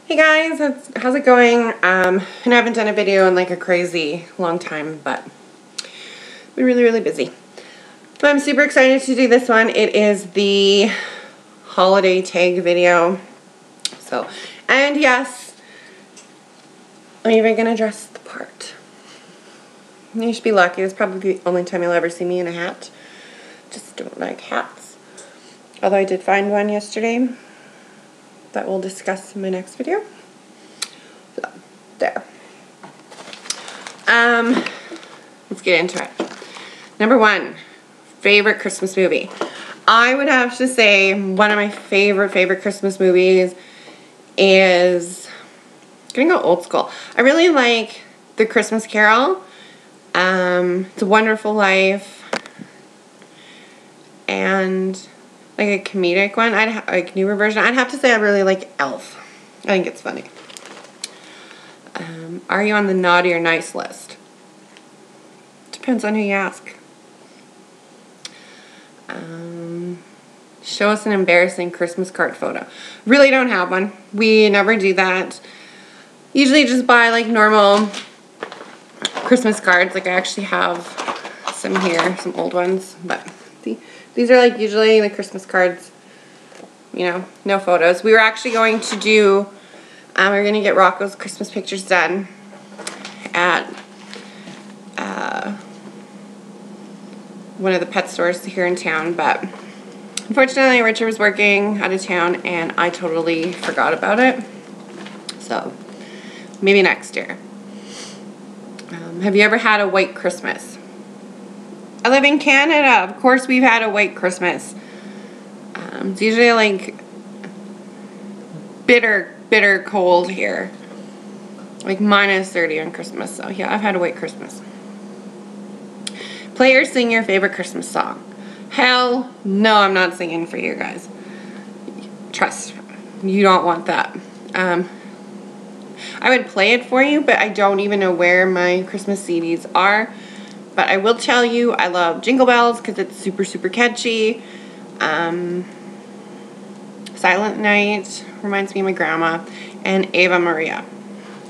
Hey guys, how's it going? I haven't done a video in like a crazy long time, but I've been really busy. But I'm super excited to do this one. It is the holiday tag video. And yes, I'm even gonna dress the part. You should be lucky. It's probably the only time you'll ever see me in a hat. Just don't like hats. Although I did find one yesterday that we'll discuss in my next video. So, there. Let's get into it. Number one, favorite Christmas movie. I would have to say one of my favorite Christmas movies is, gonna go old school. I really like The Christmas Carol. It's a Wonderful Life, and like a comedic one, like newer version. I'd have to say I really like Elf. I think it's funny. Are you on the naughty or nice list? Depends on who you ask. Show us an embarrassing Christmas card photo. Really don't have one. We never do that. Usually just buy like normal Christmas cards. Like I actually have some here, some old ones, but these are like usually the Christmas cards, you know, no photos. We were actually going to do, we're going to get Rocco's Christmas pictures done at one of the pet stores here in town, but unfortunately Richard was working out of town and I totally forgot about it. So maybe next year. Have you ever had a white Christmas? I live in Canada. Of course we've had a white Christmas. It's usually like bitter cold here. Like minus 30 on Christmas. So yeah, I've had a white Christmas. Play or sing your favorite Christmas song. Hell no, I'm not singing for you guys. Trust, you don't want that. I would play it for you, but I don't even know where my Christmas CDs are. But I will tell you, I love Jingle Bells because it's super catchy. Silent Night reminds me of my grandma. And Ava Maria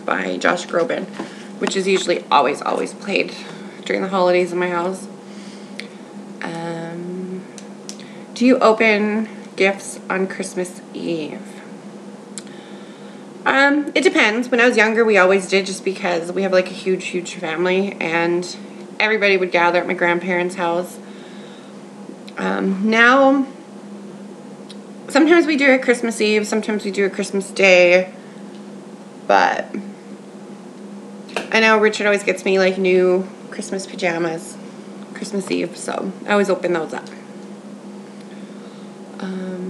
by Josh Groban, which is usually always played during the holidays in my house. Do you open gifts on Christmas Eve? It depends. When I was younger, we always did, just because we have like a huge family and everybody would gather at my grandparents' house. Now, sometimes we do it Christmas Eve, sometimes we do it Christmas Day, but I know Richard always gets me like new Christmas pajamas Christmas Eve, so I always open those up.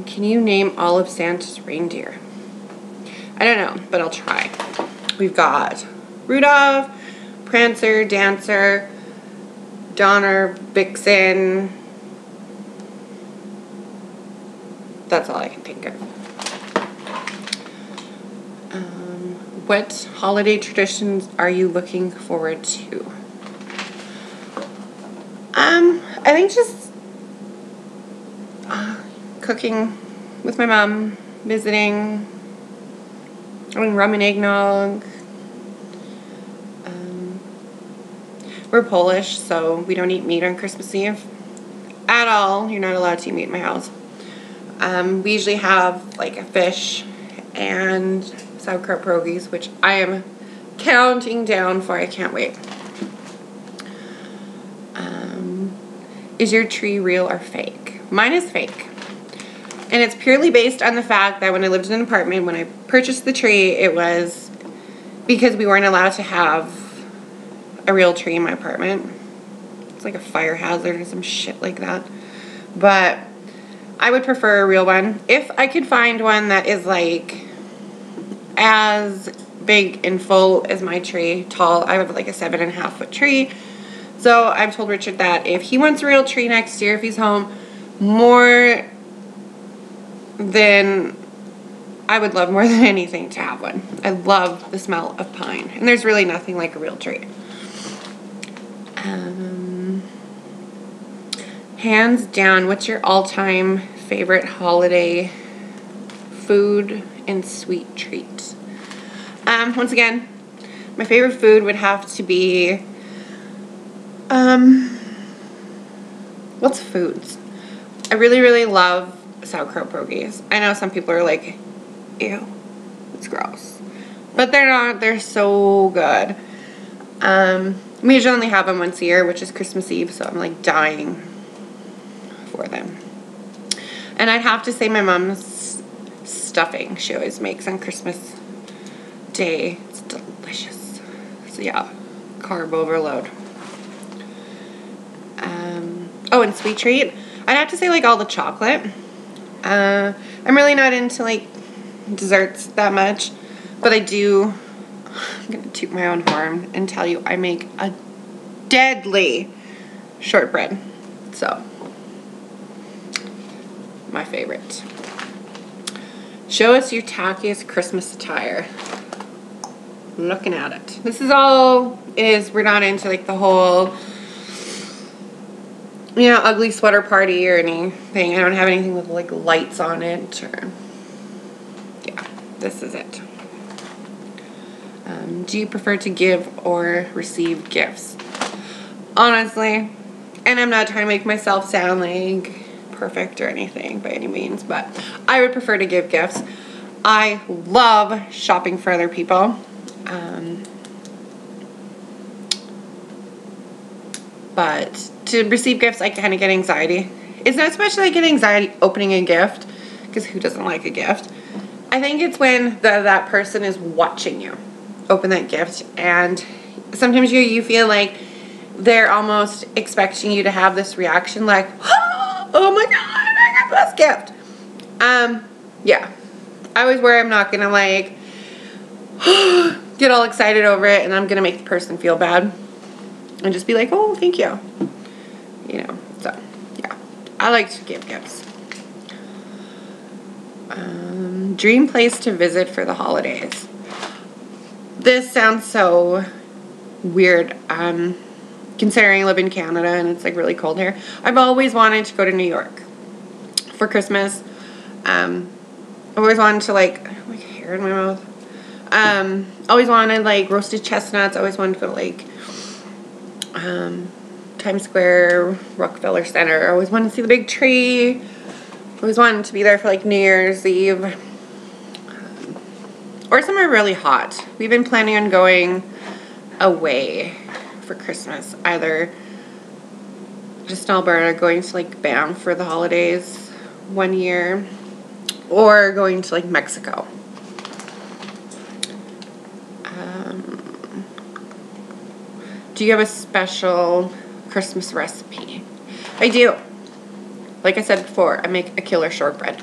Can you name all of Santa's reindeer? I don't know, but I'll try. We've got Rudolph, Prancer, Dancer, Donner, Vixen. That's all I can think of. What holiday traditions are you looking forward to? I think just cooking with my mom, visiting, having rum and eggnog. We're Polish, so we don't eat meat on Christmas Eve at all. You're not allowed to eat meat in my house. We usually have like a fish and sauerkraut pierogies, which I am counting down for. I can't wait. Is your tree real or fake? Mine is fake. And it's purely based on the fact that when I lived in an apartment, when I purchased the tree, it was because we weren't allowed to have a real tree in my apartment. It's like a fire hazard or some shit like that. But I would prefer a real one. If I could find one that is like as big and full as my tree, tall, I have like a 7.5 foot tree. So I've told Richard that if he wants a real tree next year, if he's home, more than I would love more than anything to have one. I love the smell of pine, and there's really nothing like a real tree. Hands down, what's your all-time favorite holiday food and sweet treat? Once again, my favorite food would have to be, what's foods? I really, really love sauerkraut pierogies. I know some people are like, ew, it's gross. But they're not. They're so good. We usually only have them once a year, which is Christmas Eve, so I'm like dying for them. And I'd have to say my mom's stuffing she always makes on Christmas Day. It's delicious. So yeah, carb overload. Oh, and sweet treat. I'd have to say like all the chocolate. I'm really not into like desserts that much, but I do. I'm gonna toot my own horn and tell you I make a deadly shortbread. So, my favorite. Show us your tackiest Christmas attire. I'm looking at it. This is all it is. We're not into like the whole, you know, ugly sweater party or anything. I don't have anything with like lights on it or, yeah, this is it. Do you prefer to give or receive gifts? Honestly, and I'm not trying to make myself sound like perfect or anything by any means, but I would prefer to give gifts. I love shopping for other people. But to receive gifts, I kind of get anxiety. It's not so much that I get anxiety opening a gift, because who doesn't like a gift? I think it's when that person is watching you open that gift, and sometimes you feel like they're almost expecting you to have this reaction like, oh my god, I got this gift. Yeah. I always worry I'm not gonna like get all excited over it and I'm gonna make the person feel bad. And just be like, oh, thank you. You know, so, yeah. I like to give gifts. Dream place to visit for the holidays. This sounds so weird, considering I live in Canada and it's, like, really cold here. I've always wanted to go to New York for Christmas. I always wanted to, like hair in my mouth. Always wanted, like, roasted chestnuts. Always wanted to go to, like, Times Square, Rockefeller Center. I always wanted to see the big tree. Always wanted to be there for like New Year's Eve. Or somewhere really hot. We've been planning on going away for Christmas. Either just in Alberta, going to like Banff for the holidays one year, or going to like Mexico. Do you have a special Christmas recipe? I do. Like I said before, I make a killer shortbread.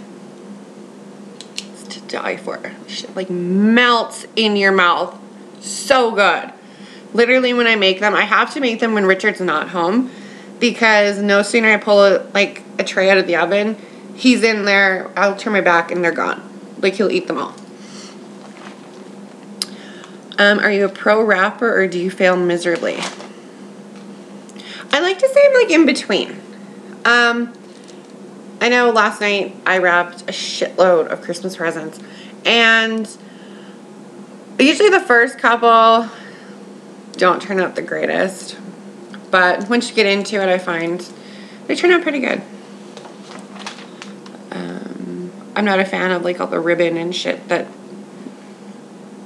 It's to die for. Shit like melts in your mouth. So good. Literally when I make them, I have to make them when Richard's not home, because no sooner I pull a tray out of the oven, he's in there, I'll turn my back and they're gone. Like he'll eat them all. Are you a pro rapper or do you fail miserably? I like to say I'm like in between. I know last night I wrapped a shitload of Christmas presents, and usually the first couple don't turn out the greatest, but once you get into it, I find they turn out pretty good. I'm not a fan of like all the ribbon and shit that,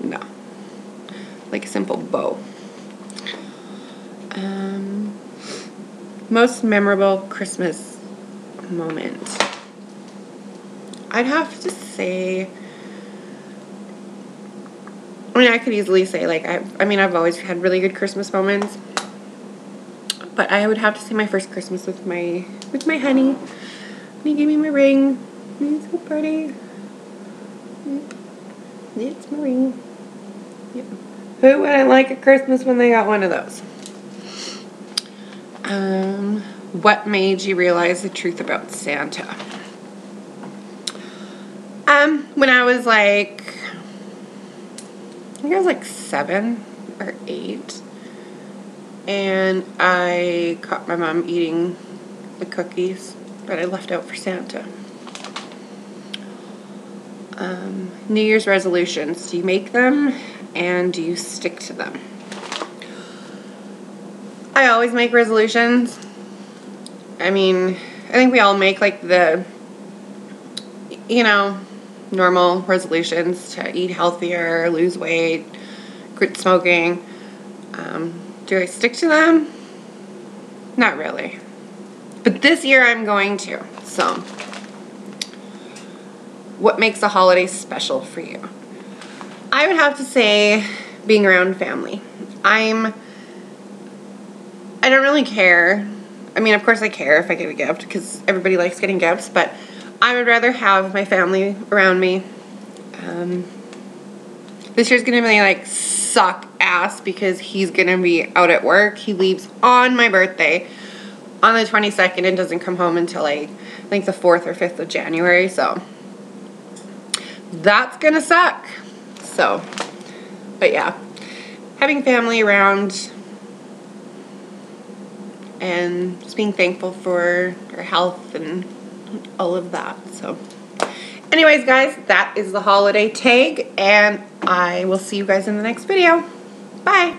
no. Like a simple bow. Most memorable Christmas moment. I'd have to say, I mean, I could easily say like, I've always had really good Christmas moments, but I would have to say my first Christmas with my honey. And he gave me my ring. He's so pretty. It's my ring. Yep. Who wouldn't like a Christmas when they got one of those? What made you realize the truth about Santa? When I was like, I think I was like 7 or 8, and I caught my mom eating the cookies that I left out for Santa. New Year's resolutions, do you make them? and do you stick to them? I always make resolutions. I mean, I think we all make like the, you know, normal resolutions to eat healthier, lose weight, quit smoking. Do I stick to them? Not really. But this year I'm going to. So, what makes a holiday special for you? I would have to say being around family. I don't really care. I mean, of course I care if I get a gift because everybody likes getting gifts, but I would rather have my family around me. This year's gonna be like suck ass because he's gonna be out at work. He leaves on my birthday on the 22nd and doesn't come home until like I think the 4th or 5th of January. So that's gonna suck. So, but yeah, having family around and just being thankful for our health and all of that. So anyways, guys, that is the holiday tag, and I will see you guys in the next video. Bye.